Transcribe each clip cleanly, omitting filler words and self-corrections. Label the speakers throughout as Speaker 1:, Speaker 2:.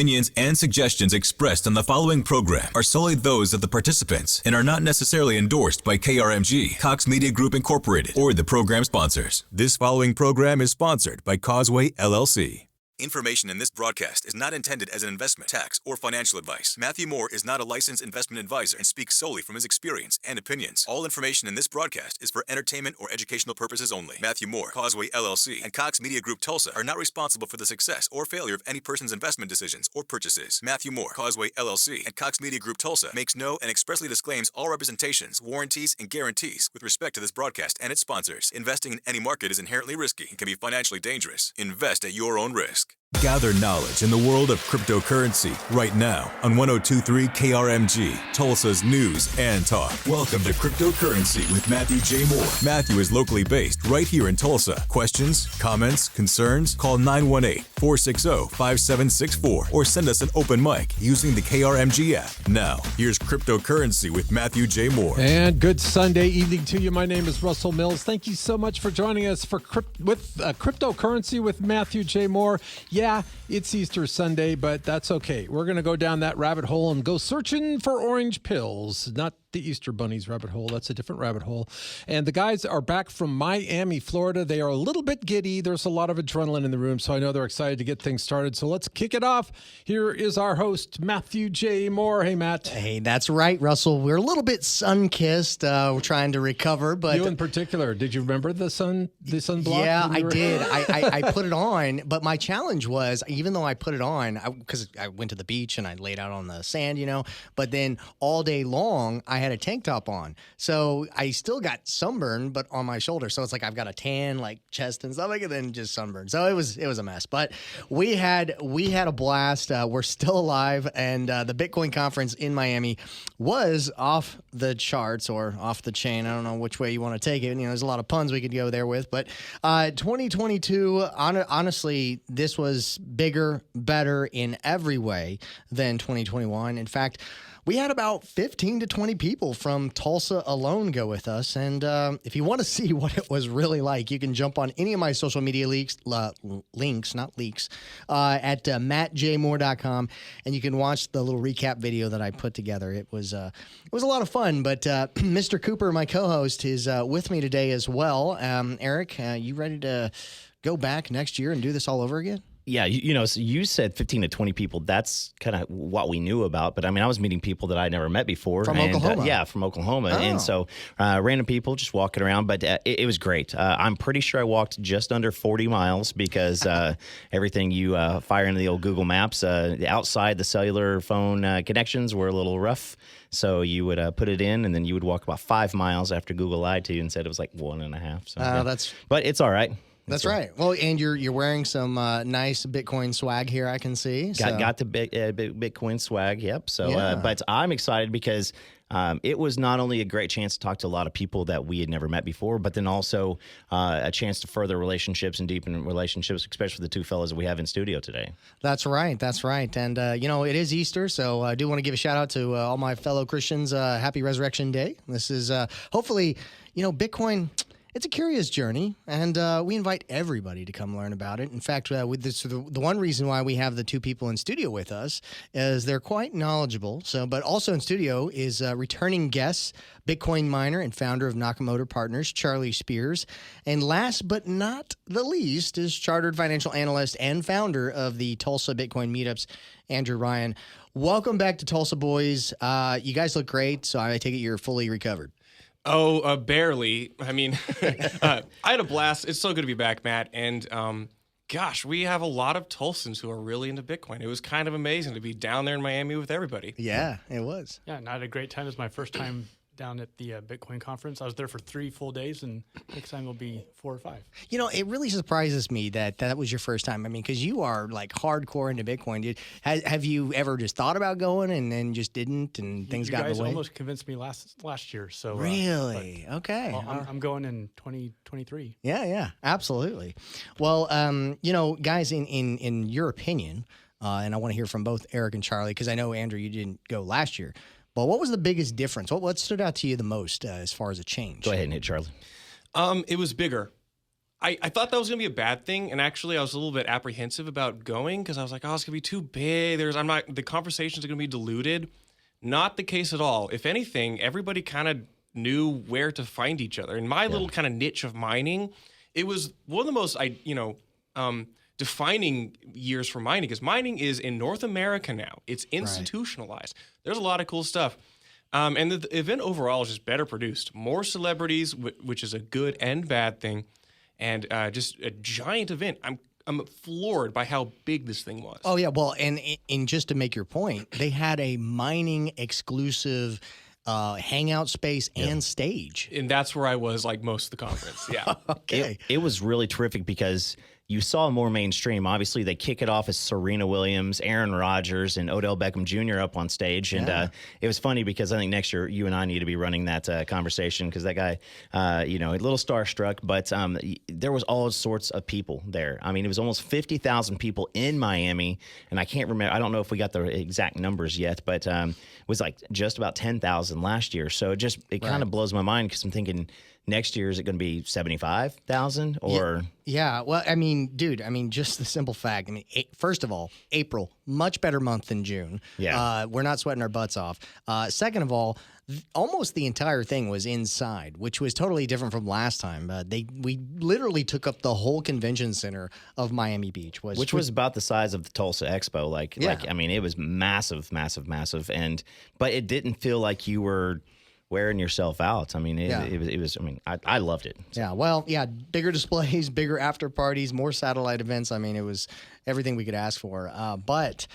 Speaker 1: Opinions and suggestions expressed on the following program are solely those of the participants and are not necessarily endorsed by KRMG, Cox Media Group Incorporated, or the program sponsors. This following program is sponsored by Causeway, LLC. Information in this broadcast is not intended as an investment, tax, or financial advice. Matthew Moore is not a licensed investment advisor and speaks solely from his experience and opinions. All information in this broadcast is for entertainment or educational purposes only. Matthew Moore, Causeway, LLC, and Cox Media Group Tulsa are not responsible for the success or failure of any person's investment decisions or purchases. Matthew Moore, Causeway, LLC, and Cox Media Group Tulsa makes no and expressly disclaims all representations, warranties, and guarantees with respect to this broadcast and its sponsors. Investing in any market is inherently risky and can be financially dangerous. Invest at your own risk. Gather knowledge in the world of cryptocurrency right now on 102.3 KRMG, Tulsa's news and talk. Welcome to Cryptocurrency with Matthew J. Moore. Matthew is locally based right here in Tulsa. Questions, comments, concerns? Call 918-460-5764 or send us an open mic using the KRMG app. Now, here's Cryptocurrency with Matthew J. Moore.
Speaker 2: And good Sunday evening to you. My name is Russell Mills. Thank you so much for joining us for Cryptocurrency with Matthew J. Moore. Yeah, it's Easter Sunday, but that's okay. We're going to go down that rabbit hole and go searching for orange pills. Not the Easter Bunny's rabbit hole. That's a different rabbit hole. And the guys are back from Miami, Florida. They are a little bit giddy. There's a lot of adrenaline in the room, so I know they're excited to get things started. So let's kick it off. Here is our host, Matthew J. Moore. Hey, Matt.
Speaker 3: Hey, that's right, Russell. We're a little bit sun-kissed. We're trying to recover, but
Speaker 2: you in particular, did you remember the sunblock?
Speaker 3: Yeah, I did. I put it on, but my challenge was, even though I put it on, because I went to the beach and I laid out on the sand, but then all day long I had a tank top on. So I still got sunburn, but on my shoulder. So it's like I've got a tan, like chest and stomach, and then just sunburn. So it was a mess. But we had a blast. We're still alive, and the Bitcoin conference in Miami was off the charts or off the chain. I don't know which way you want to take it. There's a lot of puns we could go there with, but 2022, honestly, this was bigger, better in every way than 2021. In fact, we had about 15 to 20 people from Tulsa alone go with us. And if you want to see what it was really like, you can jump on any of my social media links, at mattjmoore.com, and you can watch the little recap video that I put together. It was a lot of fun, but Mr. Cooper, my co-host, is with me today as well. Eric, you ready to go back next year and do this all over again?
Speaker 4: Yeah, so you said 15 to 20 people. That's kind of what we knew about. But, I was meeting people that I'd never met before.
Speaker 3: From Oklahoma?
Speaker 4: Yeah, from Oklahoma.
Speaker 3: Oh.
Speaker 4: And so random people just walking around. But it was great. I'm pretty sure I walked just under 40 miles because everything you fire into the old Google Maps, outside the cellular phone connections were a little rough. So you would put it in, and then you would walk about 5 miles after Google lied to you and said it was like 1.5. So, But it's all right.
Speaker 3: That's right. Well, and you're wearing some nice Bitcoin swag here, I can see.
Speaker 4: Got the Bitcoin swag, yep. So,
Speaker 3: Yeah.
Speaker 4: But I'm excited because it was not only a great chance to talk to a lot of people that we had never met before, but then also a chance to further relationships and deepen relationships, especially the two fellows that we have in studio today.
Speaker 3: That's right. And, it is Easter, so I do want to give a shout out to all my fellow Christians. Happy Resurrection Day. This is hopefully, Bitcoin. It's a curious journey, and we invite everybody to come learn about it. In fact, with this, the one reason why we have the two people in studio with us is they're quite knowledgeable. But also in studio is returning guest, Bitcoin miner and founder of Nakamotor Partners, Charlie Spears. And last but not the least is chartered financial analyst and founder of the Tulsa Bitcoin Meetups, Andrew Ryan. Welcome back to Tulsa, boys. You guys look great, so I take it you're fully recovered.
Speaker 5: Oh, barely. I had a blast. It's so good to be back, Matt. And gosh, we have a lot of Tulsans who are really into Bitcoin. It was kind of amazing to be down there in Miami with everybody.
Speaker 3: Yeah, it was.
Speaker 6: Yeah, and I had a great time. It was my first time down at the Bitcoin conference. I was there for 3 full days, and next time will be 4 or 5.
Speaker 3: It really surprises me that was your first time. Because you are like hardcore into Bitcoin. Have you ever just thought about going and then just didn't, and things got in the way?
Speaker 6: You guys almost convinced me last year. So
Speaker 3: really, okay.
Speaker 6: Well, I'm going in 2023.
Speaker 3: Yeah, absolutely. Well, guys, in your opinion, and I want to hear from both Eric and Charlie, because I know Andrew, you didn't go last year. But what was the biggest difference? What stood out to you the most as far as a change?
Speaker 4: Go ahead and hit Charlie.
Speaker 5: It was bigger. I thought that was going to be a bad thing, and actually I was a little bit apprehensive about going because I was like, oh, it's going to be too big. The conversations are going to be diluted. Not the case at all. If anything, everybody kind of knew where to find each other. In my little kind of niche of mining, it was one of the most, defining years for mining, because mining is in North America now. It's institutionalized. There's a lot of cool stuff. And the event overall is just better produced. More celebrities, which is a good and bad thing, and just a giant event. I'm floored by how big this thing was.
Speaker 3: Oh, yeah. Well, and just to make your point, they had a mining exclusive hangout space and stage.
Speaker 5: And that's where I was like most of the conference. Yeah.
Speaker 3: Okay.
Speaker 4: It was really terrific because you saw more mainstream. Obviously, they kick it off as Serena Williams, Aaron Rodgers, and Odell Beckham Jr. up on stage. And it was funny because I think next year you and I need to be running that conversation because that guy, a little starstruck, but there was all sorts of people there. I mean, it was almost 50,000 people in Miami. And I can't remember. I don't know if we got the exact numbers yet, but it was like just about 10,000 last year. So it kind of blows my mind because I'm thinking, next year, is it going to be 75,000 or?
Speaker 3: Yeah. Well, I mean, dude, just the simple fact. I mean, first of all, April, much better month than June.
Speaker 4: Yeah.
Speaker 3: We're not sweating our butts off. Second of all, almost the entire thing was inside, which was totally different from last time. We literally took up the whole convention center of Miami Beach,
Speaker 4: which was about the size of the Tulsa Expo. It was massive, massive, massive, but it didn't feel like you were wearing yourself out. I mean, it was. I mean, I loved it.
Speaker 3: Yeah. Well, yeah. Bigger displays, bigger after parties, more satellite events. I mean, it was everything we could ask for. But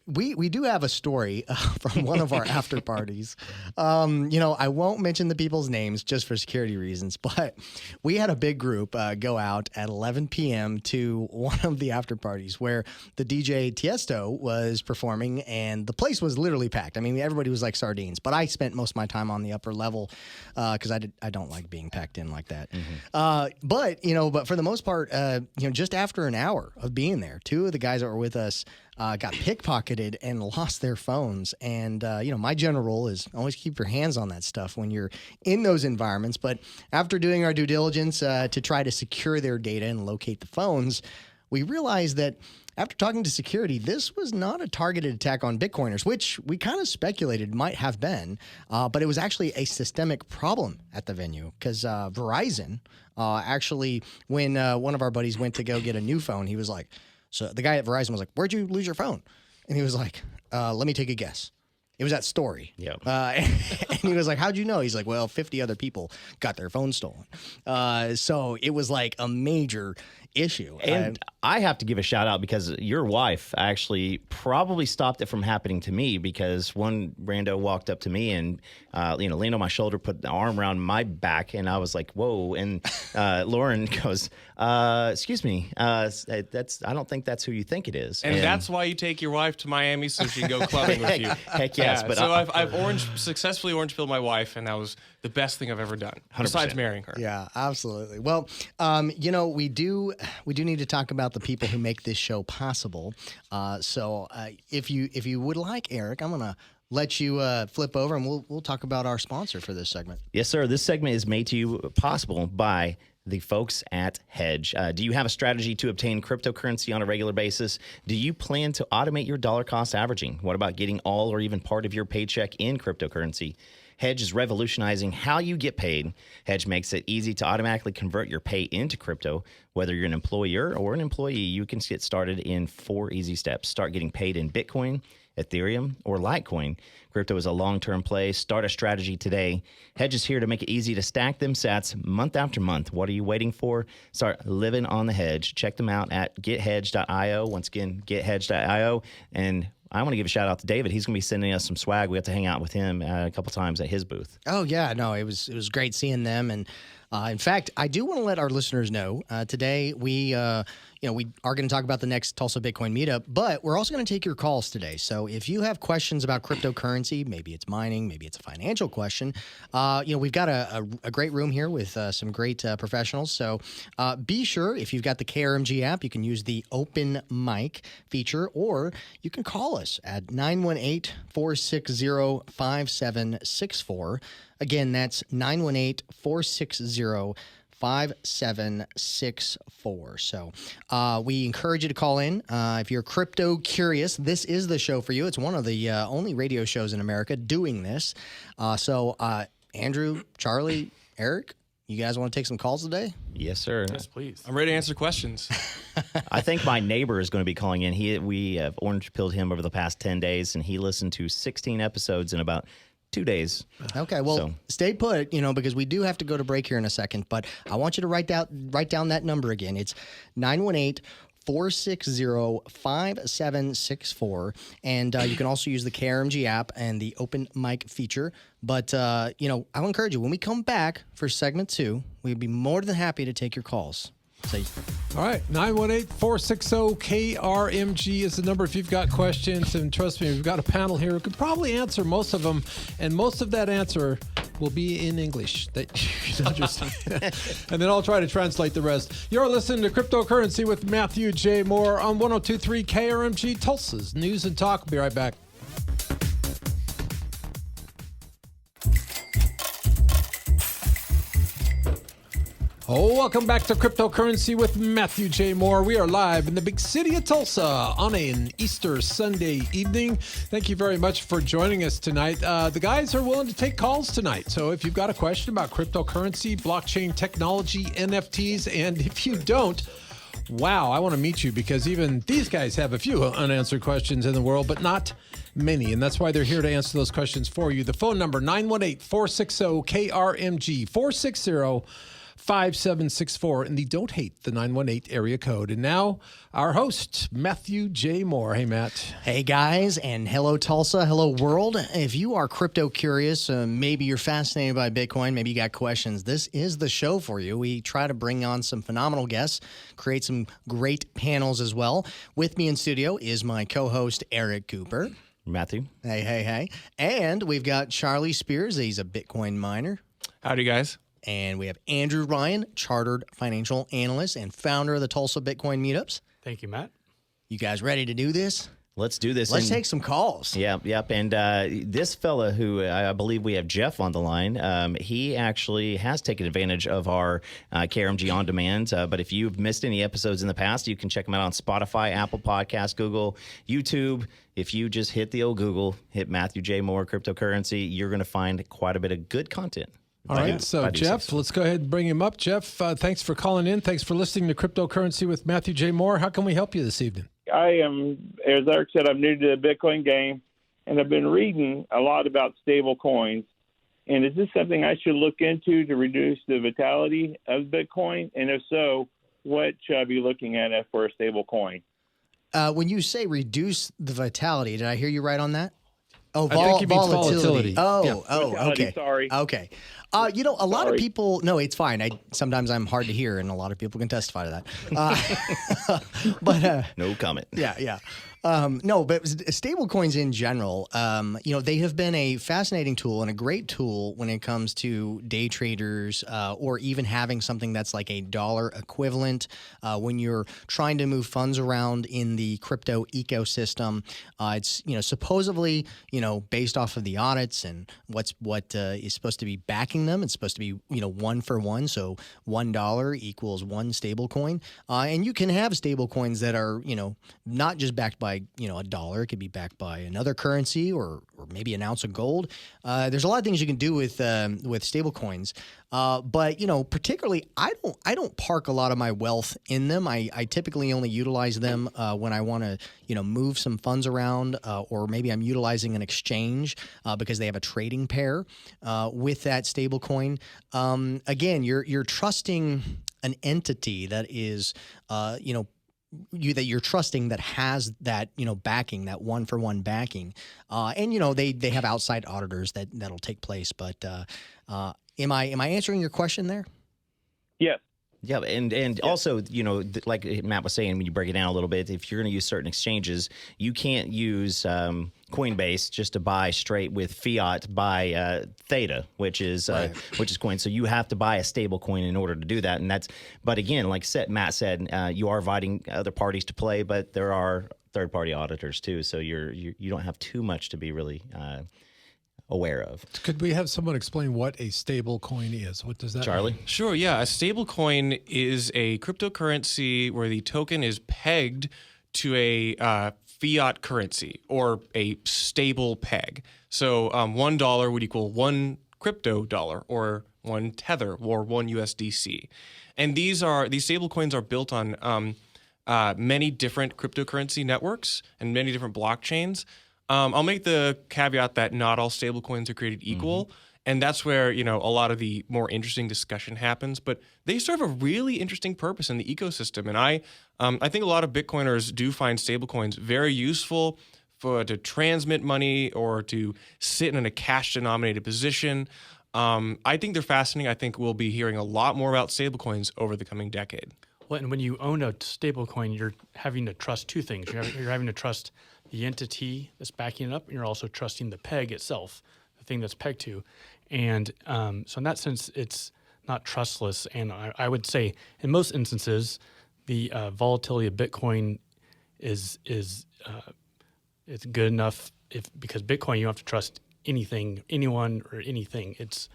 Speaker 3: we do have a story from one of our after parties. I won't mention the people's names just for security reasons, but we had a big group go out at 11 p.m. to one of the after parties where the DJ Tiesto was performing, and the place was literally packed. I mean, everybody was like sardines, but I spent most of my time on the upper level because I don't like being packed in like that. Mm-hmm. But for the most part, just after an hour of being there, two of the guys that were with us got pickpocketed and lost their phones. And, my general rule is always keep your hands on that stuff when you're in those environments. But after doing our due diligence to try to secure their data and locate the phones, we realized that after talking to security, this was not a targeted attack on Bitcoiners, which we kind of speculated might have been, but it was actually a systemic problem at the venue because Verizon actually, when one of our buddies went to go get a new phone, he was like, so the guy at Verizon was like, "Where'd you lose your phone?" And he was like, "Let me take a guess. It was at Story."
Speaker 4: Yeah.
Speaker 3: And he was like, "How'd you know?" He's like, "Well, 50 other people got their phone stolen." So it was like a major issue.
Speaker 4: And I have to give a shout out because your wife actually probably stopped it from happening to me because one rando walked up to me and, leaned on my shoulder, put the arm around my back, and I was like, whoa. And Lauren goes, excuse me, I don't think that's who you think it is.
Speaker 5: And that's why you take your wife to Miami so she can go clubbing with you.
Speaker 4: Heck yes.
Speaker 5: Yeah,
Speaker 4: but
Speaker 5: so I've successfully orange pilled my wife, and that was the best thing I've ever done,
Speaker 4: 100%.
Speaker 5: besides marrying her.
Speaker 3: Yeah, absolutely. Well, we do need to talk about the people who make this show possible. So if you would like, Eric, I'm gonna let you flip over and we'll talk about our sponsor for this segment.
Speaker 4: Yes, sir. This segment is made to you possible by the folks at Hedge. Do you have a strategy to obtain cryptocurrency on a regular basis? Do you plan to automate your dollar cost averaging? What about getting all or even part of your paycheck in cryptocurrency? Hedge is revolutionizing how you get paid. Hedge makes it easy to automatically convert your pay into crypto. Whether you're an employer or an employee, you can get started in 4 easy steps. Start getting paid in Bitcoin, Ethereum, or Litecoin. Crypto is a long-term play. Start a strategy today. Hedge is here to make it easy to stack them sats month after month. What are you waiting for? Start living on the hedge. Check them out at gethedge.io. Once again, gethedge.io. And I want to give a shout out to David. He's going to be sending us some swag. We got to hang out with him a couple times at his booth.
Speaker 3: Oh yeah, no, it was great seeing them. And in fact, I do want to let our listeners know today we are going to talk about the next Tulsa Bitcoin Meetup, but we're also going to take your calls today. So if you have questions about cryptocurrency, maybe it's mining, maybe it's a financial question, we've got a great room here with some great professionals. So be sure, if you've got the KRMG app, you can use the open mic feature, or you can call us at 918-460-5764. Again, that's 918-460-5764. 5764. So we encourage you to call in. If you're crypto curious, this is the show for you. It's one of the only radio shows in America doing this. So Andrew, Charlie, Eric, you guys want to take some calls today?
Speaker 4: Yes, sir.
Speaker 6: Yes, please.
Speaker 5: I'm ready to answer questions.
Speaker 4: I think my neighbor is going to be calling in. We have orange pilled him over the past 10 days, and he listened to 16 episodes in about 2 days.
Speaker 3: Okay, well, stay put, because we do have to go to break here in a second. But I want you to write down that number again. It's 918-460-5764. And you can also use the KRMG app and the open mic feature. But, I'll encourage you, when we come back for segment 2, we'd be more than happy to take your calls. So,
Speaker 2: all right, 918-460-KRMG is the number if you've got questions. And trust me, we've got a panel here who could probably answer most of them. And most of that answer will be in English that you can understand. And then I'll try to translate the rest. You're listening to Cryptocurrency with Matthew J. Moore on 102.3 KRMG, Tulsa's News and Talk. Be right back. Oh, welcome back to Cryptocurrency with Matthew J. Moore. We are live in the big city of Tulsa on an Easter Sunday evening. Thank you very much for joining us tonight. The guys are willing to take calls tonight. So if you've got a question about cryptocurrency, blockchain technology, NFTs, and if you don't, wow, I want to meet you because even these guys have a few unanswered questions in the world, but not many. And that's why they're here to answer those questions for you. The phone number, 918-460-KRMG, 460-5764, and the don't hate the 918 area code. And now our host, Matthew J. Moore. Hey, Matt.
Speaker 3: Hey, guys, and hello, Tulsa. Hello, world. If you are crypto curious, maybe you're fascinated by Bitcoin, maybe you got questions, this is the show for you. We try to bring on some phenomenal guests, create some great panels as well. With me in studio is my co-host, Eric Cooper.
Speaker 4: Matthew.
Speaker 3: Hey. And we've got Charlie Spears. He's a Bitcoin miner.
Speaker 5: Howdy, guys.
Speaker 3: And we have Andrew Ryan, chartered financial analyst and founder of the Tulsa Bitcoin Meetups.
Speaker 6: Thank you, Matt.
Speaker 3: You guys ready to do this?
Speaker 4: Let's do this.
Speaker 3: Let's take some calls.
Speaker 4: Yep. And this fella who I believe we have Jeff on the line, he actually has taken advantage of our KRMG On Demand. But if you've missed any episodes in the past, you can check them out on Spotify, Apple Podcasts, Google, YouTube. If you just hit the old Google, hit Matthew J. Moore Cryptocurrency, you're going to find quite a bit of good content.
Speaker 2: All right, so Jeff, let's go ahead and bring him up. Jeff, thanks for calling in. Thanks for listening to Cryptocurrency with Matthew J. Moore. How can we help you this evening?
Speaker 7: I am, as Eric said, I'm new to the Bitcoin game, and I've been reading a lot about stable coins. And is this something I should look into to reduce the vitality of Bitcoin? And if so, what should I be looking at for a stable coin?
Speaker 3: When you say reduce the vitality, did I hear you right on that? Oh,
Speaker 2: I think he means volatility.
Speaker 3: Okay.
Speaker 7: Sorry.
Speaker 3: Okay. A lot of people, no, it's fine. Sometimes I'm hard to hear, and a lot of people can testify to that. But
Speaker 4: no comment.
Speaker 3: Yeah. No, but stable coins in general, they have been a fascinating tool and a great tool when it comes to day traders or even having something that's like a dollar equivalent when you're trying to move funds around in the crypto ecosystem. It's, supposedly, based off of the audits and what is supposed to be backing them. It's supposed to be, 1 for 1. So $1 equals 1 stable coin. And you can have stable coins that are, not just backed by a dollar. It could be backed by another currency or maybe an ounce of gold. There's a lot of things you can do with stable coins. But particularly, I don't park a lot of my wealth in them. I typically only utilize them when I want to move some funds around, or maybe I'm utilizing an exchange because they have a trading pair with that stable coin. Again, you're trusting an entity that is that you're trusting that has that backing, that 1 for 1 backing, and they have outside auditors that'll take place. But am I answering your question there?
Speaker 7: Yes.
Speaker 4: Yeah, and also, like Matt was saying, when you break it down a little bit, if you're going to use certain exchanges, you can't use Coinbase just to buy straight with fiat by Theta, which is coin. So you have to buy a stable coin in order to do that. And but again, like Matt said, you are inviting other parties to play, but there are third-party auditors too. So you don't have too much to be really aware of.
Speaker 2: Could we have someone explain what a stable coin is? What does that
Speaker 4: Charlie?
Speaker 2: mean?
Speaker 5: Sure, yeah. A stable coin is a cryptocurrency where the token is pegged to a fiat currency or a stable peg. So $1 would equal one crypto dollar or one tether or one USDC. And these stable coins are built on many different cryptocurrency networks and many different blockchains. I'll make the caveat that not all stable coins are created equal. And that's where, a lot of the more interesting discussion happens. But they serve a really interesting purpose in the ecosystem. And I think a lot of Bitcoiners do find stablecoins very useful to transmit money or to sit in a cash-denominated position. I think they're fascinating. I think we'll be hearing a lot more about stablecoins over the coming decade.
Speaker 6: Well, and when you own a stablecoin, you're having to trust two things. You're having to trust the entity that's backing it up, and you're also trusting the peg itself, the thing that's pegged to. And so in that sense, it's not trustless. And I would say in most instances, the volatility of Bitcoin is good enough because Bitcoin, you don't have to trust anything, anyone or anything. It's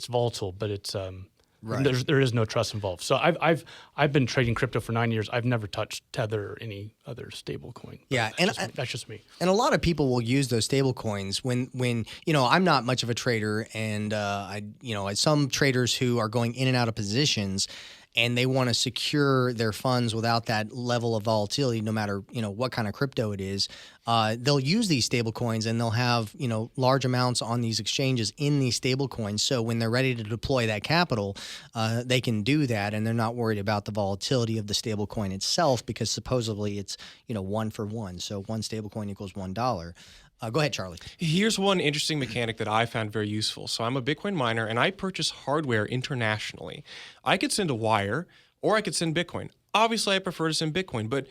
Speaker 6: volatile, but it's right. There is no trust involved. So I've been trading crypto for 9 years. I've never touched Tether or any other stable coin.
Speaker 3: Yeah,
Speaker 6: that's just me.
Speaker 3: And a lot of people will use those stable coins when I'm not much of a trader, and some traders who are going in and out of positions, and they want to secure their funds without that level of volatility, no matter what kind of crypto it is. They'll use these stable coins, and they'll have large amounts on these exchanges in these stable coins. So when they're ready to deploy that capital, they can do that, and they're not worried about the volatility of the stable coin itself, because supposedly it's 1 for 1. So one stable coin equals $1. Go ahead, Charlie.
Speaker 5: Here's one interesting mechanic that I found very useful. So I'm a Bitcoin miner, and I purchase hardware internationally. I could send a wire, or I could send Bitcoin. Obviously, I prefer to send Bitcoin, but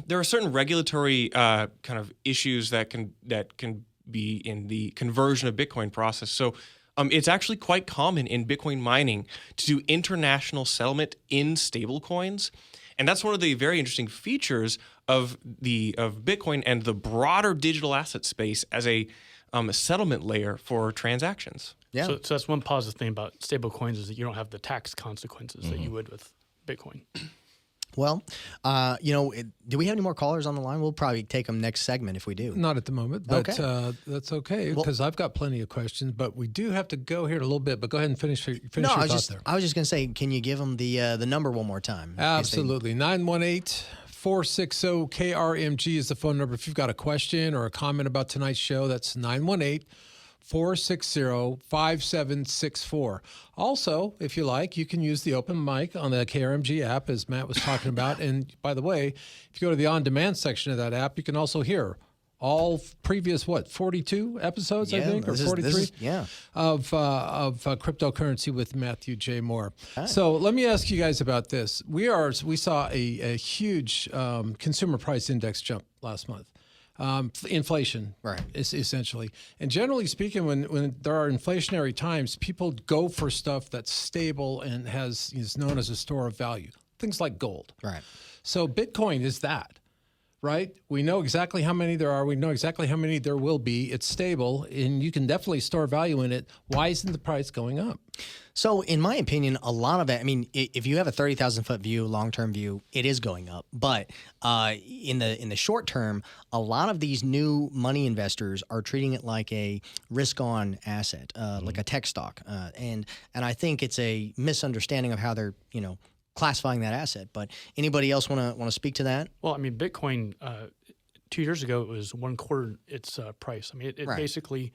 Speaker 5: there are certain regulatory kind of issues that can be in the conversion of Bitcoin process. So it's actually quite common in Bitcoin mining to do international settlement in stablecoins. And that's one of the very interesting features of Bitcoin and the broader digital asset space as a settlement layer for transactions.
Speaker 3: Yeah.
Speaker 6: So that's one positive thing about stable coins is that you don't have the tax consequences that you would with Bitcoin.
Speaker 3: Well, do we have any more callers on the line? We'll probably take them next segment if we do.
Speaker 2: Not at the moment, but
Speaker 3: Okay.
Speaker 2: That's okay because I've got plenty of questions. But we do have to go here in a little bit. But go ahead and finish your thought there.
Speaker 3: I was just going to say, can you give them the number one more time?
Speaker 2: Absolutely. 918-460-KRMG is the phone number. If you've got a question or a comment about tonight's show, that's 918-460-5764. Also, if you like, you can use the open mic on the KRMG app, as Matt was talking about. And by the way, if you go to the on-demand section of that app, you can also hear all previous, 42 episoes, I think, or 43? Of cryptocurrency with Matthew J. Moore. Hi. So let me ask you guys about this. We saw a huge consumer price index jump last month. Inflation,
Speaker 3: right?
Speaker 2: Essentially, and generally speaking, when there are inflationary times, people go for stuff that's stable and is known as a store of value. Things like gold,
Speaker 3: right?
Speaker 2: So Bitcoin is that, right? We know exactly how many there are. We know exactly how many there will be. It's stable, and you can definitely store value in it. Why isn't the price going up?
Speaker 3: So, in my opinion, a lot of it, if you have a 30,000-foot view, long-term view, it is going up. But in the short term, a lot of these new money investors are treating it like a risk-on asset, like a tech stock. And I think it's a misunderstanding of how they're, classifying that asset. But anybody else want to speak to that?
Speaker 6: Well, Bitcoin 2 years ago it was 1/4 its price. It
Speaker 3: right.
Speaker 6: basically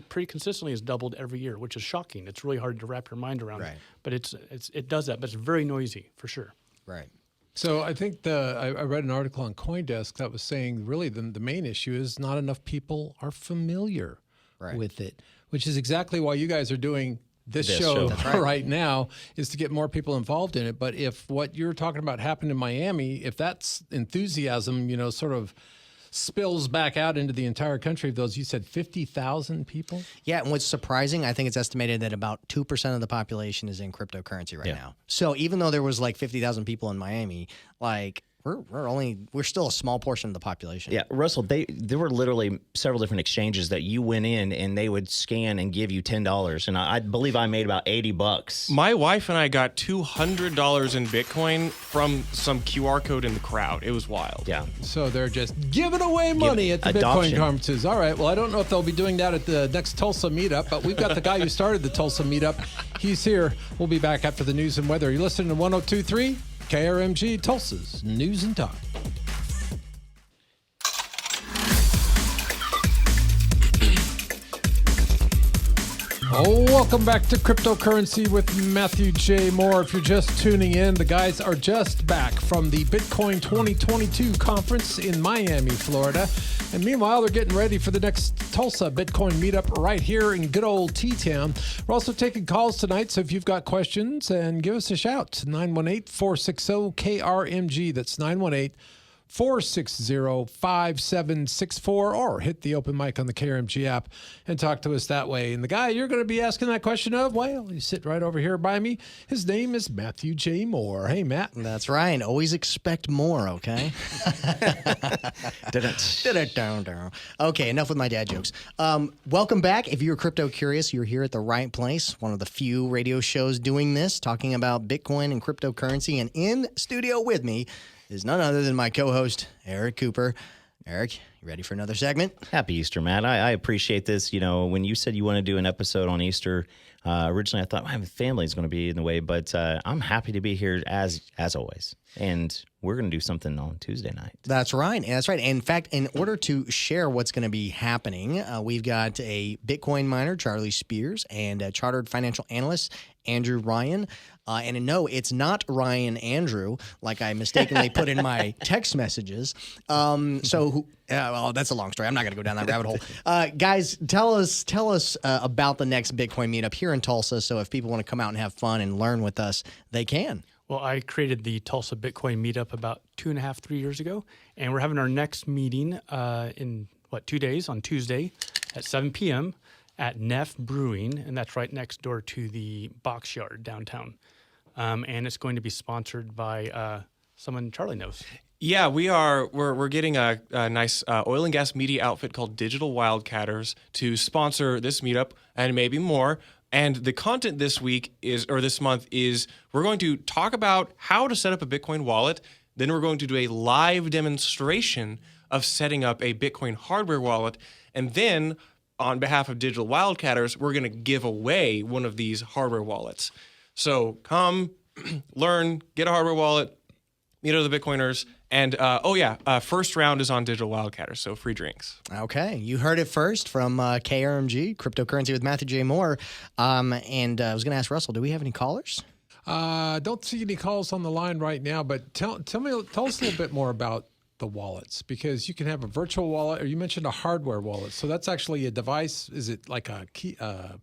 Speaker 6: pretty consistently has doubled every year, which is shocking. It's really hard to wrap your mind around.
Speaker 3: Right.
Speaker 6: It. But it does that. But it's very noisy for sure.
Speaker 3: Right.
Speaker 2: So I think I read an article on CoinDesk that was saying really the main issue is not enough people are familiar with it, which is exactly why you guys are doing this show right now, is to get more people involved in it. But if what you're talking about happened in Miami, if that's enthusiasm, sort of spills back out into the entire country of those, you said 50,000 people?
Speaker 3: Yeah, and what's surprising, I think it's estimated that about 2% of the population is in cryptocurrency right now. So even though there was like 50,000 people in Miami, we're still a small portion of the population.
Speaker 4: Yeah, Russell, there were literally several different exchanges that you went in and they would scan and give you $10, and I believe I made about $80.
Speaker 5: My wife and I got $200 in Bitcoin from some QR code in the crowd. It was wild.
Speaker 4: Yeah.
Speaker 2: So they're just giving away money at the
Speaker 4: adoption.
Speaker 2: Bitcoin conferences. All right. Well, I don't know if they'll be doing that at the next Tulsa meetup, but we've got the guy who started the Tulsa meetup. He's here. We'll be back after the news and weather. You're listening to 102.3 KRMG, Tulsa's News and Talk. Oh, welcome back to Cryptocurrency with Matthew J. Moore. If you're just tuning in, the guys are just back from the Bitcoin 2022 conference in Miami, Florida. And meanwhile, they're getting ready for the next Tulsa Bitcoin meetup right here in good old T-Town. We're also taking calls tonight, so if you've got questions, and give us a shout. 918-460-KRMG. That's 918-460-5764, or hit the open mic on the KRMG app and talk to us that way. And the guy you're going to be asking that question of, well, he's sitting right over here by me. His name is Matthew J. Moore. Hey, Matt.
Speaker 3: That's right. Always expect more, okay? Okay, enough with my dad jokes. Welcome back. If you're crypto curious, you're here at the right place. One of the few radio shows doing this, talking about Bitcoin and cryptocurrency. And in studio with me is none other than my co-host, Eric Cooper. Eric, you ready for another segment?
Speaker 4: Happy Easter, Matt. I appreciate this. You know, when you said you want to do an episode on Easter, originally I thought my family is going to be in the way, but I'm happy to be here as always. And we're going to do something on Tuesday night.
Speaker 3: That's right. That's right. In fact, in order to share what's going to be happening, we've got a Bitcoin miner, Charlie Spears, and a chartered financial analyst, Andrew Ryan. And no, it's not Ryan Andrew, like I mistakenly put in my text messages. Well, that's a long story. I'm not going to go down that rabbit hole. Guys, tell us about the next Bitcoin meetup here in Tulsa. So if people want to come out and have fun and learn with us, they can.
Speaker 6: Well, I created the Tulsa Bitcoin Meetup about 2.5, 3 years ago, and we're having our next meeting in 2 days, on Tuesday at 7 p.m. at Neff Brewing, and that's right next door to the Box Yard downtown. And it's going to be sponsored by someone Charlie knows.
Speaker 5: Yeah, we're getting a nice oil and gas media outfit called Digital Wildcatters to sponsor this meetup and maybe more. And the content this month is we're going to talk about how to set up a Bitcoin wallet. Then we're going to do a live demonstration of setting up a Bitcoin hardware wallet. And then on behalf of Digital Wildcatters, we're going to give away one of these hardware wallets. So come, learn, get a hardware wallet, meet other Bitcoiners. And, first round is on Digital Wildcatters, so free drinks.
Speaker 3: Okay. You heard it first from KRMG, Cryptocurrency with Matthew J. Moore. And I was going to ask Russell, do we have any callers?
Speaker 2: Don't see any calls on the line right now, but tell us a little bit more about the wallets, because you can have a virtual wallet, or you mentioned a hardware wallet. So that's actually a device. Is it like a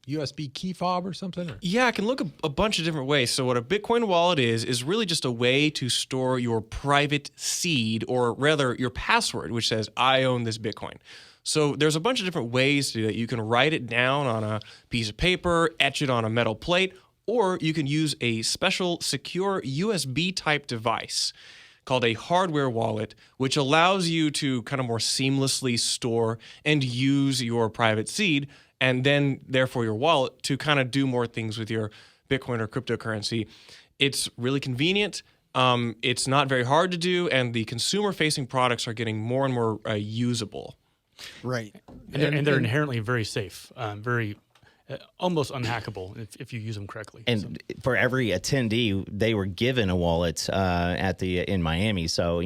Speaker 2: USB key fob or something? Or?
Speaker 5: Yeah, it can look a bunch of different ways. So what a Bitcoin wallet is really just a way to store your private seed, or rather your password, which says, I own this Bitcoin. So there's a bunch of different ways to do that. You can write it down on a piece of paper, etch it on a metal plate, or you can use a special secure USB type device called a hardware wallet, which allows you to kind of more seamlessly store and use your private seed, and then therefore your wallet to kind of do more things with your Bitcoin or cryptocurrency. It's really convenient. It's not very hard to do, and the consumer-facing products are getting more and more usable.
Speaker 3: Right.
Speaker 6: And they're inherently very safe, very almost unhackable if you use them correctly.
Speaker 4: And for every attendee, they were given a wallet in Miami. So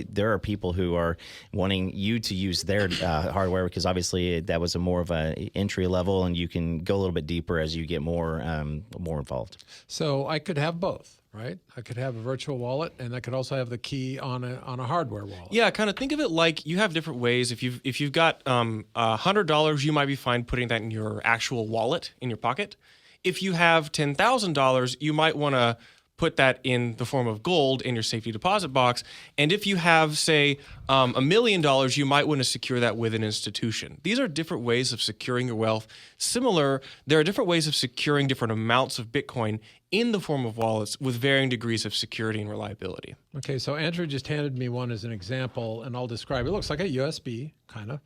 Speaker 4: there are people who are wanting you to use their hardware, because obviously that was a more of a entry level, and you can go a little bit deeper as you get more involved.
Speaker 2: So I could have both, right? I could have a virtual wallet, and I could also have the key on a hardware wallet.
Speaker 5: Yeah, kind of think of it like you have different ways. If you've got $100, you might be fine putting that in your actual wallet in your pocket. If you have $10,000, you might want to put that in the form of gold in your safety deposit box. And if you have, say, $1 million, you might want to secure that with an institution. These are different ways of securing your wealth. Similar, there are different ways of securing different amounts of Bitcoin in the form of wallets with varying degrees of security and reliability.
Speaker 2: Okay, so Andrew just handed me one as an example, and I'll describe it. It looks like a USB, kind of.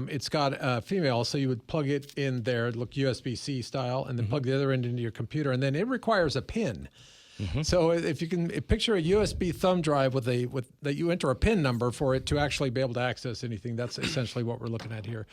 Speaker 2: It's got a female, so you would plug it in there, look USB-C style, and then plug the other end into your computer, and then it requires a PIN. So if you can picture a USB thumb drive with that you enter a PIN number for it to actually be able to access anything, that's essentially what we're looking at here.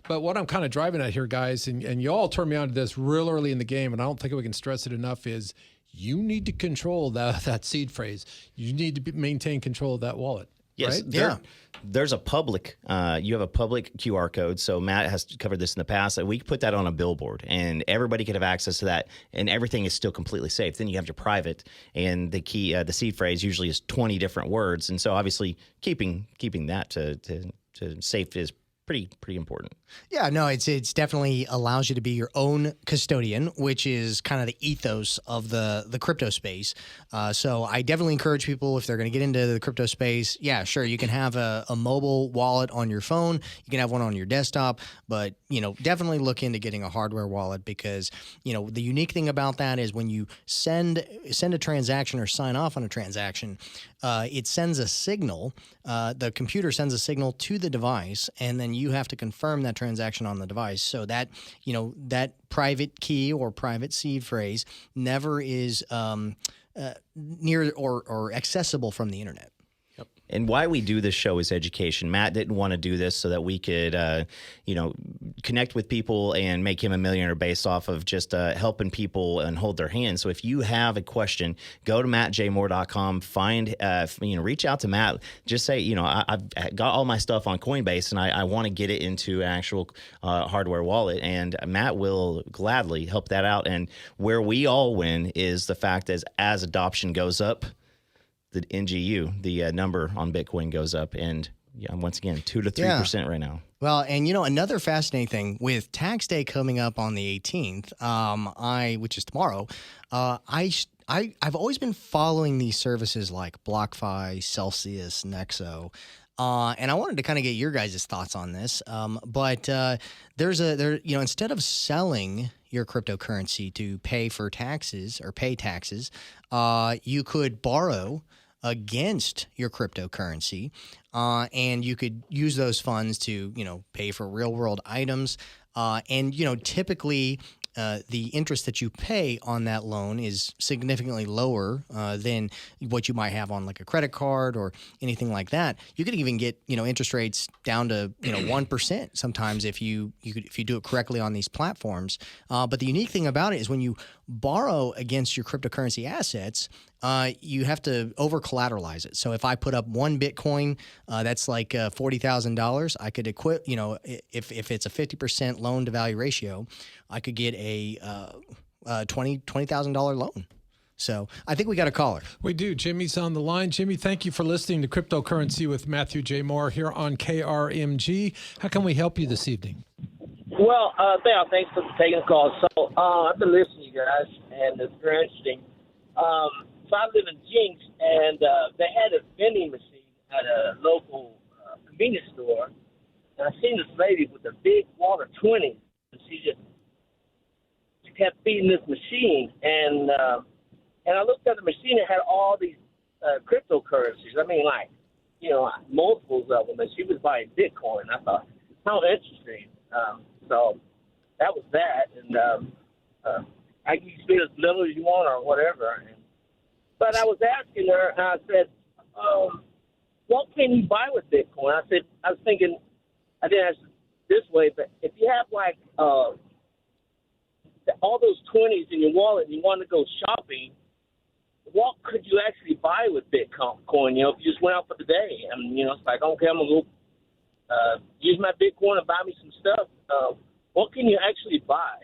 Speaker 2: But what I'm kind of driving at here, guys, and you all turned me on to this real early in the game, and I don't think we can stress it enough, is you need to control that seed phrase. You need to maintain control of that wallet.
Speaker 4: Yes.
Speaker 2: Right?
Speaker 4: There's a public, you have a public QR code. So Matt has covered this in the past. We put that on a billboard and everybody could have access to that and everything is still completely safe. Then you have your private, and the key, the seed phrase usually is 20 different words. And so obviously keeping that to safe is pretty important.
Speaker 3: Yeah, no, it's definitely allows you to be your own custodian, which is kind of the ethos of the crypto space. So I definitely encourage people, if they're going to get into the crypto space, yeah, sure, you can have a mobile wallet on your phone, you can have one on your desktop, but definitely look into getting a hardware wallet, because the unique thing about that is when you send a transaction or sign off on a transaction, it sends a signal. The computer sends a signal to the device, and then you have to confirm that transaction on the device. So that that private key or private seed phrase never is near or accessible from the internet.
Speaker 4: And why we do this show is education. Matt didn't want to do this so that we could, connect with people and make him a millionaire based off of just helping people and hold their hand. So if you have a question, go to mattjmoore.com, find, reach out to Matt. Just say, I've got all my stuff on Coinbase and I want to get it into an actual hardware wallet. And Matt will gladly help that out. And where we all win is the fact that as adoption goes up, the NGU, the number on Bitcoin goes up, and once again, 2 to 3% right now.
Speaker 3: Well, and another fascinating thing with tax day coming up on the 18th, which is tomorrow, I've always been following these services like BlockFi, Celsius, Nexo. And I wanted to kind of get your guys' thoughts on this. But instead of selling your cryptocurrency to pay for taxes or pay taxes, you could borrow against your cryptocurrency, and you could use those funds to, pay for real world items. And typically, the interest that you pay on that loan is significantly lower than what you might have on like a credit card or anything like that. You could even get interest rates down to 1% sometimes if you do it correctly on these platforms. But the unique thing about it is when you borrow against your cryptocurrency assets, you have to over collateralize it. So if I put up one Bitcoin, that's like $40,000. I could if it's a 50% loan to value ratio, I could get a $20,000 loan. So I think we got a caller.
Speaker 2: We do. Jimmy's on the line. Jimmy, thank you for listening to Cryptocurrency with Matthew J. Moore here on KRMG. How can we help you this evening?
Speaker 8: Well, thanks for taking the call. So I've been listening to you guys, and it's very interesting. So I live in Jinx, and they had a vending machine at a local convenience store, and I seen this lady with a big wad of 20s, and she kept feeding this machine, and I looked at the machine and had all these cryptocurrencies. I mean, multiples of them, and she was buying Bitcoin. I thought, how interesting. So that was that, and I can spend as little as you want or whatever. But I was asking her, and I said, what can you buy with Bitcoin? I was thinking, I didn't ask this way, but if you have all those 20s in your wallet and you want to go shopping, what could you actually buy with Bitcoin? If you just went out for the day, and it's like, okay, I'm gonna go use my Bitcoin and buy me some stuff. What can you actually buy?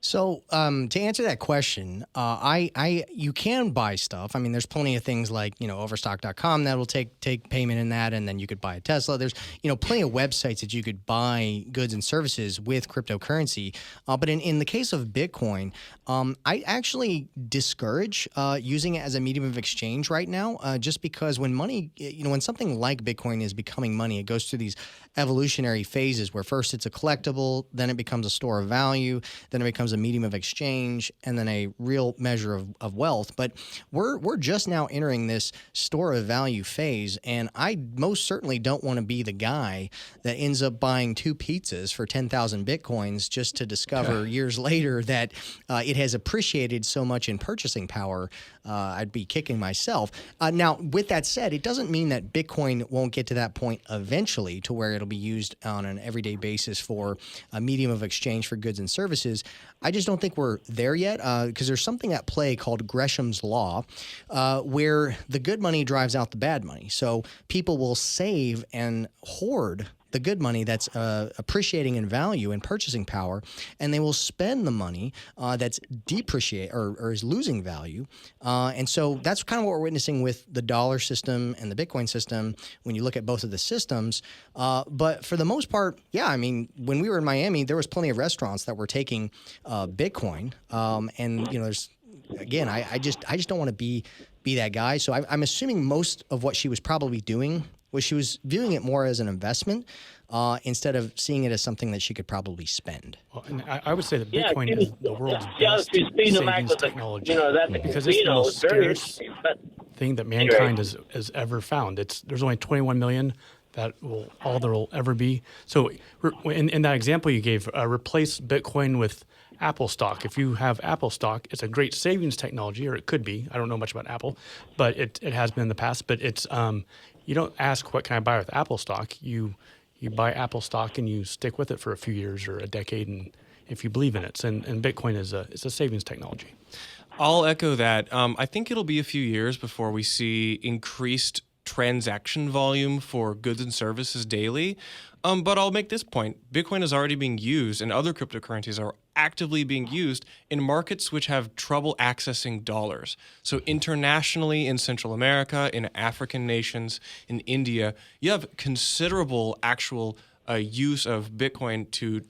Speaker 3: So to answer that question, you can buy stuff. I mean, there's plenty of things like, overstock.com that will take payment in that, and then you could buy a Tesla. There's, plenty of websites that you could buy goods and services with cryptocurrency. But in the case of Bitcoin, I actually discourage using it as a medium of exchange right now, just because when money, when something like Bitcoin is becoming money, it goes through these evolutionary phases where first it's a collectible, then it becomes a store of value, then it becomes a medium of exchange, and then a real measure of wealth. But we're just now entering this store of value phase, and I most certainly don't want to be the guy that ends up buying 2 pizzas for 10,000 Bitcoins just to discover years later that it has appreciated so much in purchasing power. I'd be kicking myself. Now, with that said, it doesn't mean that Bitcoin won't get to that point eventually to where it'll be used on an everyday basis for a medium of exchange for goods and services. I just don't think we're there yet because there's something at play called Gresham's Law where the good money drives out the bad money. So people will save and hoard the good money that's appreciating in value and purchasing power, and they will spend the money that's depreciate or is losing value. And so that's kind of what we're witnessing with the dollar system and the Bitcoin system when you look at both of the systems. But for the most part, yeah, I mean, when we were in Miami, there was plenty of restaurants that were taking Bitcoin, and there's again, I just don't want to be that guy. So I'm assuming most of what she was probably doing was she was viewing it more as an investment instead of seeing it as something that she could probably spend.
Speaker 6: Well, and I would say that Bitcoin is the world's best
Speaker 8: she's feeding them back
Speaker 6: savings
Speaker 8: with
Speaker 6: technology
Speaker 8: because
Speaker 6: it's the most
Speaker 8: very
Speaker 6: scarce thing that mankind has ever found. There's only 21 million that all there will ever be. So in that example you gave, replace Bitcoin with Apple stock. If you have Apple stock, it's a great savings technology, or it could be. I don't know much about Apple, but it has been in the past. But it's you don't ask what can I buy with Apple stock. You buy Apple stock and you stick with it for a few years or a decade, and if you believe in it. And Bitcoin is a savings technology.
Speaker 5: I'll echo that. I think it'll be a few years before we see increased transaction volume for goods and services daily. But I'll make this point. Bitcoin is already being used, and other cryptocurrencies are actively being used in markets which have trouble accessing dollars. So internationally, in Central America, in African nations, in India, you have considerable actual use of Bitcoin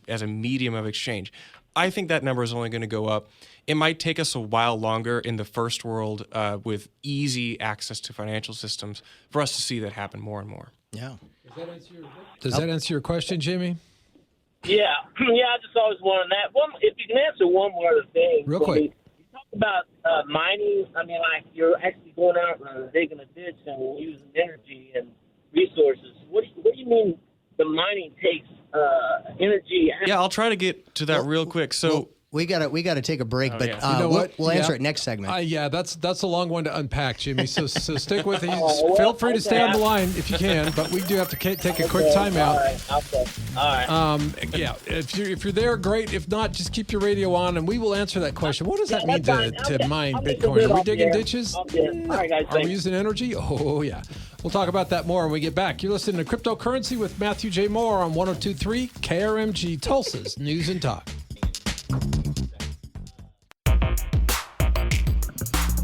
Speaker 5: as a medium of exchange. I think that number is only going to go up. It might take us a while longer in the first world with easy access to financial systems for us to see that happen more and more.
Speaker 3: Yeah.
Speaker 2: Does that answer your question, Jimmy?
Speaker 8: Yeah, I just always wanted that. If you can answer one more other thing.
Speaker 2: Real quick.
Speaker 8: You talk about mining. I mean, like you're actually going out and digging a ditch and using energy and resources. What do you mean the mining takes energy?
Speaker 5: Yeah, I'll try to get to that real quick. So
Speaker 3: we gotta take a break, but
Speaker 2: You know what?
Speaker 3: we'll answer it next segment.
Speaker 2: Yeah, that's a long one to unpack, Jimmy. So stick with it. Feel free to stay on the line if you can, but we do have to take a quick timeout.
Speaker 8: All right.
Speaker 2: Yeah, if you're there, great. If not, just keep your radio on, and we will answer that question. What does that mean to mine Bitcoin? Are we digging ditches?
Speaker 8: All right, guys.
Speaker 2: Are we using energy? Oh, yeah. We'll talk about that more when we get back. You're listening to Cryptocurrency with Matthew J. Moore on 102.3 KRMG, Tulsa's News and Talk.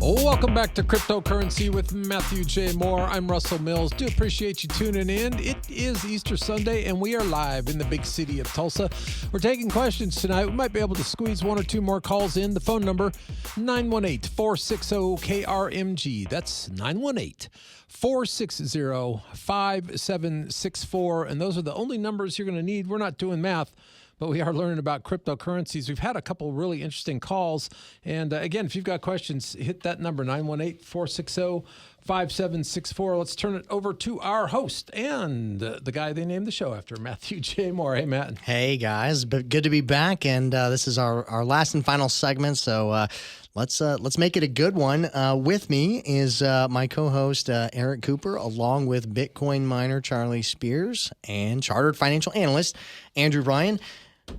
Speaker 2: Welcome back to Cryptocurrency with Matthew J. Moore. I'm Russell Mills. Do appreciate you tuning in. It is Easter Sunday, and we are live in the big city of Tulsa. We're taking questions tonight. We might be able to squeeze one or two more calls in. The phone number, 918-460-KRMG. That's 918-460-5764. And those are the only numbers you're going to need. We're not doing math, but we are learning about cryptocurrencies. We've had a couple really interesting calls. And again, if you've got questions, hit that number, 918-460-5764. Let's turn it over to our host and the guy they named the show after, Matthew J. Moore. Hey, Matt.
Speaker 3: Hey, guys. Good to be back. And this is our last and final segment. So let's make it a good one. With me is my co-host, Eric Cooper, along with Bitcoin miner Charlie Spears and chartered financial analyst Andrew Ryan.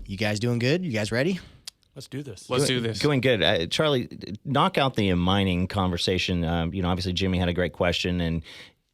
Speaker 3: You guys doing good? You guys ready?
Speaker 6: Let's do this.
Speaker 5: Let's do this.
Speaker 4: Going good. Charlie, knock out the mining conversation. Obviously Jimmy had a great question, and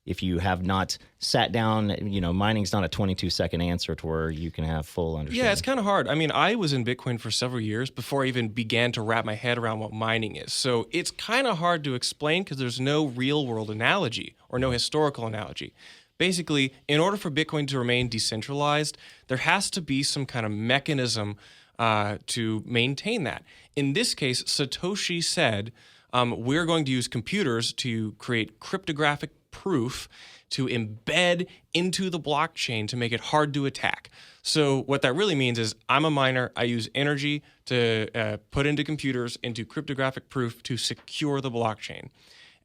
Speaker 4: if you have not sat down, mining's not a 22-second answer to where you can have full understanding.
Speaker 5: Yeah, it's kind of hard. I mean, I was in Bitcoin for several years before I even began to wrap my head around what mining is. So it's kind of hard to explain because there's no real-world analogy or no historical analogy. Basically, in order for Bitcoin to remain decentralized, there has to be some kind of mechanism to maintain that. In this case, Satoshi said, we're going to use computers to create cryptographic proof to embed into the blockchain to make it hard to attack. So what that really means is I'm a miner. I use energy to put into computers, into cryptographic proof to secure the blockchain.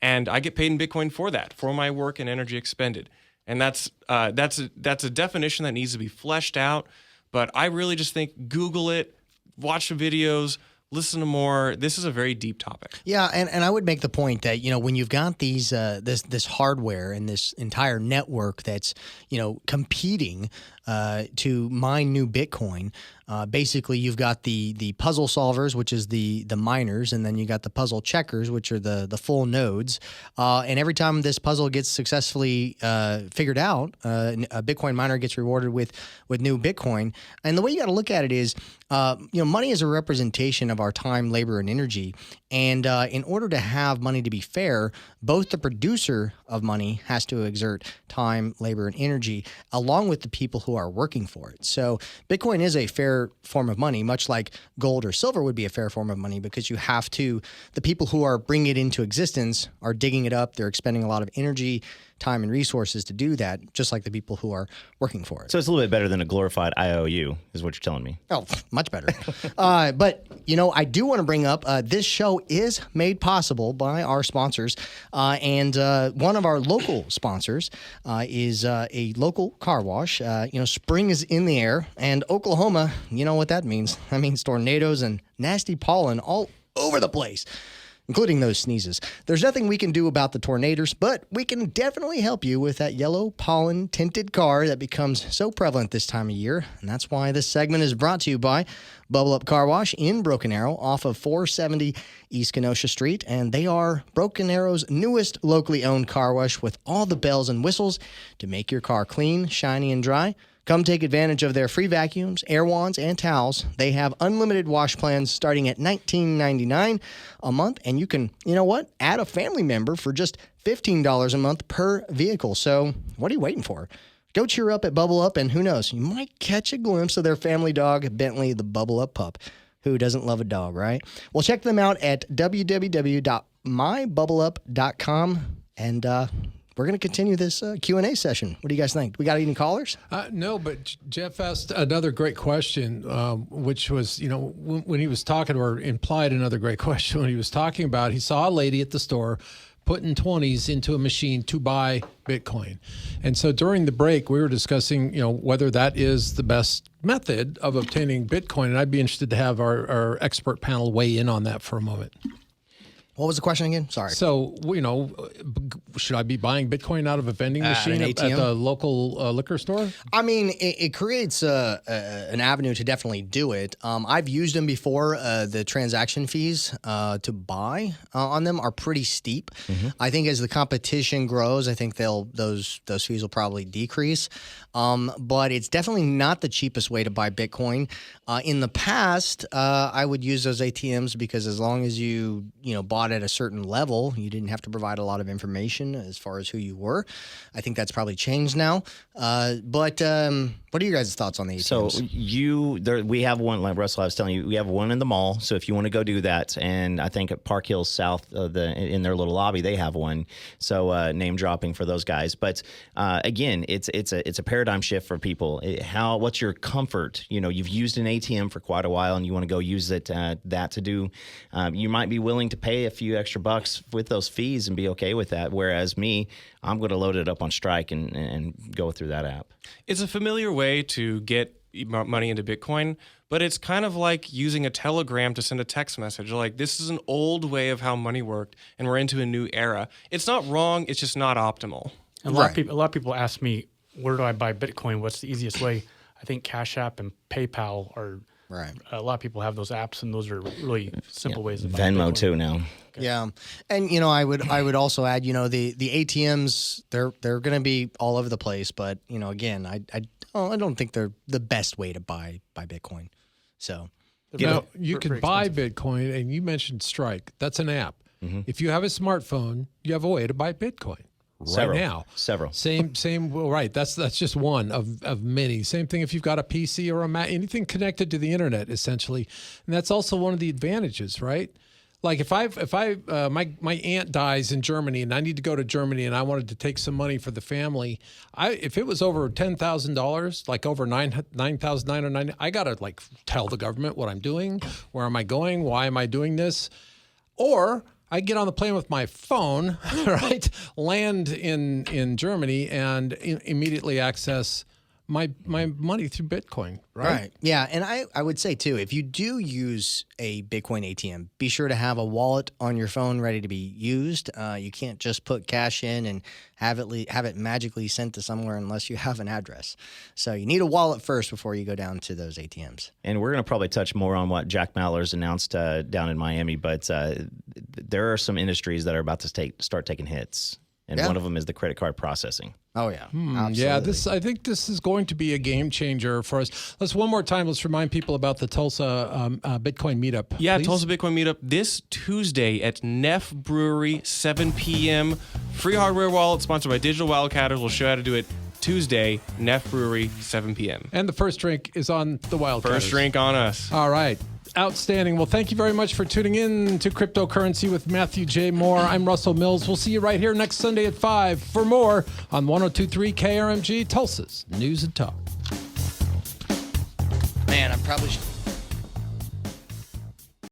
Speaker 5: And I get paid in Bitcoin for that, for my work and energy expended. And that's a definition that needs to be fleshed out. But I really just think Google it, watch the videos, listen to more. This is a very deep topic.
Speaker 3: Yeah, and I would make the point that, when you've got these this hardware and this entire network that's, competing to mine new Bitcoin, basically you've got the puzzle solvers, which is the miners, and then you got the puzzle checkers, which are the full nodes. And every time this puzzle gets successfully figured out, a Bitcoin miner gets rewarded with new Bitcoin. And the way you got to look at it is, money is a representation of our time, labor, and energy. And in order to have money to be fair, both the producer of money has to exert time, labor, and energy, along with the people who are working for it. So Bitcoin is a fair form of money, much like gold or silver would be a fair form of money, because the people who are bringing it into existence are digging it up. They're expending a lot of energy, time, and resources to do that, just like the people who are working for it.
Speaker 4: So it's a little bit better than a glorified IOU, is what you're telling me.
Speaker 3: Oh, much better. But, I do want to bring up this show is made possible by our sponsors. And one of our local sponsors is a local car wash. Spring is in the air, and Oklahoma, you know what that means. That means tornadoes and nasty pollen all over the place, including those sneezes. There's nothing we can do about the tornadoes, but we can definitely help you with that yellow pollen-tinted car that becomes so prevalent this time of year. And that's why this segment is brought to you by Bubble Up Car Wash in Broken Arrow off of 470 East Kenosha Street. And they are Broken Arrow's newest locally owned car wash with all the bells and whistles to make your car clean, shiny, and dry. Come take advantage of their free vacuums, air wands, and towels. They have unlimited wash plans starting at $19.99 a month. And you can, add a family member for just $15 a month per vehicle. So what are you waiting for? Go cheer up at Bubble Up, and who knows, you might catch a glimpse of their family dog, Bentley, the Bubble Up pup. Who doesn't love a dog, right? Well, check them out at www.mybubblup.com. And we're going to continue this Q&A session. What do you guys think? We got any callers?
Speaker 2: No, but Jeff asked another great question, which was, when he was talking, or implied another great question when he was talking about, he saw a lady at the store putting 20s into a machine to buy Bitcoin. And so during the break, we were discussing, whether that is the best method of obtaining Bitcoin. And I'd be interested to have our expert panel weigh in on that for a moment.
Speaker 3: What was the question again? Sorry.
Speaker 2: So, should I be buying Bitcoin out of a vending machine at the local liquor store?
Speaker 3: I mean, it creates an avenue to definitely do it. I've used them before. The transaction fees to buy on them are pretty steep. Mm-hmm. I think as the competition grows, I think those fees will probably decrease. But it's definitely not the cheapest way to buy Bitcoin. In the past, I would use those ATMs because as long as you bought at a certain level, you didn't have to provide a lot of information as far as who you were. I think that's probably changed now. But what are your guys' thoughts on the ATMs?
Speaker 4: So we have one, like Russell, I was telling you, we have one in the mall. So if you want to go do that, and I think at Park Hills South, in their little lobby, they have one. So name dropping for those guys. But again, it's a paradigm shift for people. What's your comfort? You've used an ATM for quite a while, and you want to go use it that to do. You might be willing to pay a few extra bucks with those fees and be okay with that. Whereas me, I'm going to load it up on Strike and go through that app.
Speaker 5: It's a familiar way to get money into Bitcoin, but it's kind of like using a telegram to send a text message. Like, this is an old way of how money worked, and we're into a new era. It's not wrong. It's just not optimal.
Speaker 6: A lot of people ask me, where do I buy Bitcoin? What's the easiest way? I think Cash App and PayPal are
Speaker 3: Right.
Speaker 6: A lot of people have those apps, and those are really simple ways of
Speaker 4: Venmo
Speaker 6: Bitcoin.
Speaker 4: too now.
Speaker 3: Yeah, and I would also add, the ATMs they're going to be all over the place, but again, I don't think they're the best way to buy Bitcoin. So
Speaker 2: you can buy Bitcoin, and you mentioned Strike. That's an app. If you have a smartphone, you have a way to buy Bitcoin. Right now.
Speaker 4: Several.
Speaker 2: Same. Well, right. That's just one of many. Same thing if you've got a PC or a Mac, anything connected to the internet, essentially. And that's also one of the advantages, right? Like if my aunt dies in Germany and I need to go to Germany and I wanted to take some money for the family, if it was over $10,000, like over 9,990, I gotta like tell the government what I'm doing, where am I going, why am I doing this, or I get on the plane with my phone, right? Land in Germany and immediately access my money through Bitcoin, right?
Speaker 3: Yeah, and I would say too, if you do use a Bitcoin ATM, be sure to have a wallet on your phone ready to be used. You can't just put cash in and have it magically sent to somewhere unless you have an address. So you need a wallet first before you go down to those ATMs.
Speaker 4: And we're going to probably touch more on what Jack Mallers announced down in Miami, but there are some industries that are about to start taking hits. And one of them is the credit card processing.
Speaker 3: Oh, yeah.
Speaker 2: Yeah, I think this is going to be a game changer for us. One more time, let's remind people about the Tulsa Bitcoin Meetup.
Speaker 5: Yeah,
Speaker 2: please.
Speaker 5: Tulsa Bitcoin Meetup this Tuesday at Neff Brewery, 7 p.m. Free hardware wallet sponsored by Digital Wildcatters. We'll show you how to do it Tuesday, Neff Brewery, 7 p.m.
Speaker 2: And the first drink is on the Wildcatters.
Speaker 5: First drink on us.
Speaker 2: All right. Outstanding. Well, thank you very much for tuning in to Cryptocurrency with Matthew J. Moore. I'm Russell Mills. We'll see you right here next Sunday at 5 for more on 102.3 KRMG, Tulsa's News and Talk.
Speaker 3: Man, I probably should